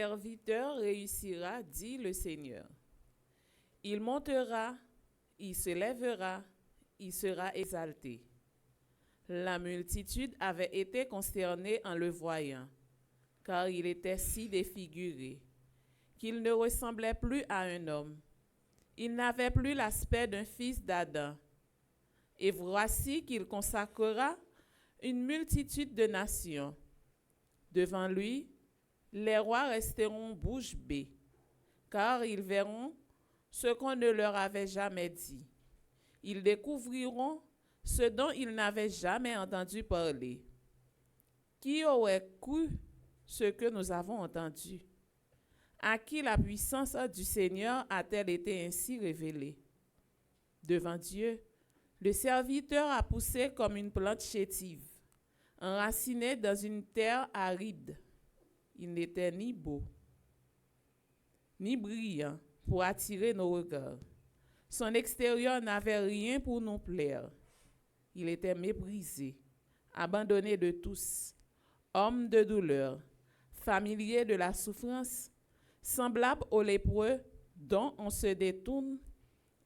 serviteur réussira, dit le Seigneur. Il montera, il se lèvera, il sera exalté. La multitude avait été consternée en le voyant, car il était si défiguré, qu'il ne ressemblait plus à un homme. Il n'avait plus l'aspect d'un fils d'Adam. Et voici qu'il consacrera une multitude de nations. Devant lui, les rois resteront bouche bée, car ils verront ce qu'on ne leur avait jamais dit. Ils découvriront ce dont ils n'avaient jamais entendu parler. Qui aurait cru ce que nous avons entendu? À qui la puissance du Seigneur a-t-elle été ainsi révélée? Devant Dieu, le serviteur a poussé comme une plante chétive, enraciné dans une terre aride. Il n'était ni beau, ni brillant pour attirer nos regards. Son extérieur n'avait rien pour nous plaire. Il était méprisé, abandonné de tous, homme de douleur, familier de la souffrance, semblable au lépreux dont on se détourne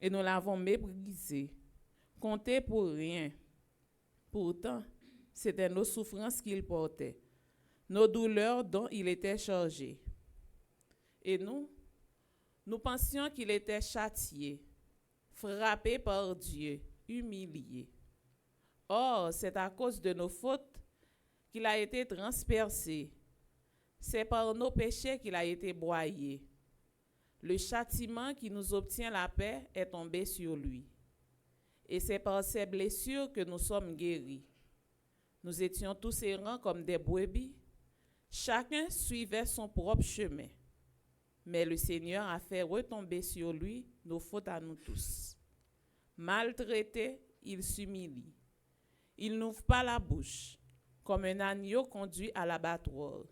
et nous l'avons méprisé, compté pour rien. Pourtant, c'était nos souffrances qu'il portait, nos douleurs dont il était chargé. Et nous pensions qu'il était châtié, frappé par Dieu, humilié. Or, c'est à cause de nos fautes qu'il a été transpercé. C'est par nos péchés qu'il a été broyé. Le châtiment qui nous obtient la paix est tombé sur lui. Et c'est par ses blessures que nous sommes guéris. Nous étions tous errants comme des brebis. Chacun suivait son propre chemin. Mais le Seigneur a fait retomber sur lui nos fautes à nous tous. Maltraité, il s'humilie. Il n'ouvre pas la bouche, comme un agneau conduit à l'abattoir,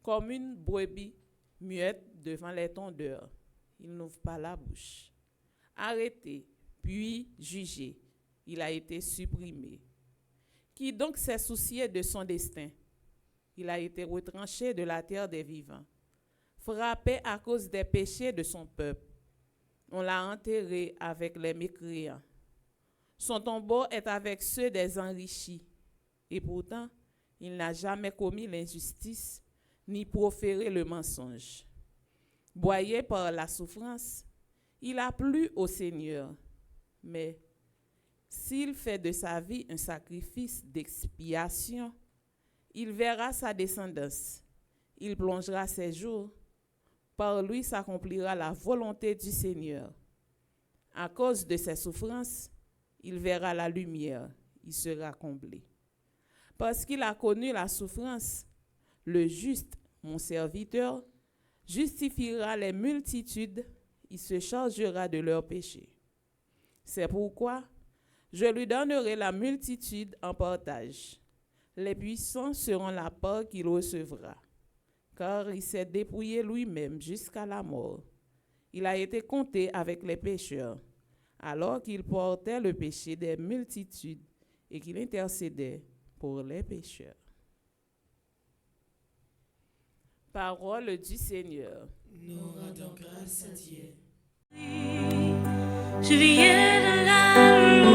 comme une brebis muette devant les tondeurs. Il n'ouvre pas la bouche. Arrêté, puis jugé, il a été supprimé. Qui donc s'est soucié de son destin? Il a été retranché de la terre des vivants, frappé à cause des péchés de son peuple. On l'a enterré avec les mécréants. Son tombeau est avec ceux des enrichis. Et pourtant, il n'a jamais commis l'injustice, ni proféré le mensonge. Broyé par la souffrance, il a plu au Seigneur. Mais s'il fait de sa vie un sacrifice d'expiation, il verra sa descendance. Il plongera ses jours. Par lui s'accomplira la volonté du Seigneur. À cause de ses souffrances, il verra la lumière, il sera comblé. Parce qu'il a connu la souffrance, le juste, mon serviteur, justifiera les multitudes, il se chargera de leurs péchés. C'est pourquoi je lui donnerai la multitude en partage. Les puissants seront la part qu'il recevra, car il s'est dépouillé lui-même jusqu'à la mort. Il a été compté avec les pécheurs, alors qu'il portait le péché des multitudes et qu'il intercédait pour les pécheurs. Parole du Seigneur. Nous rendons grâce à Dieu. Je viens de la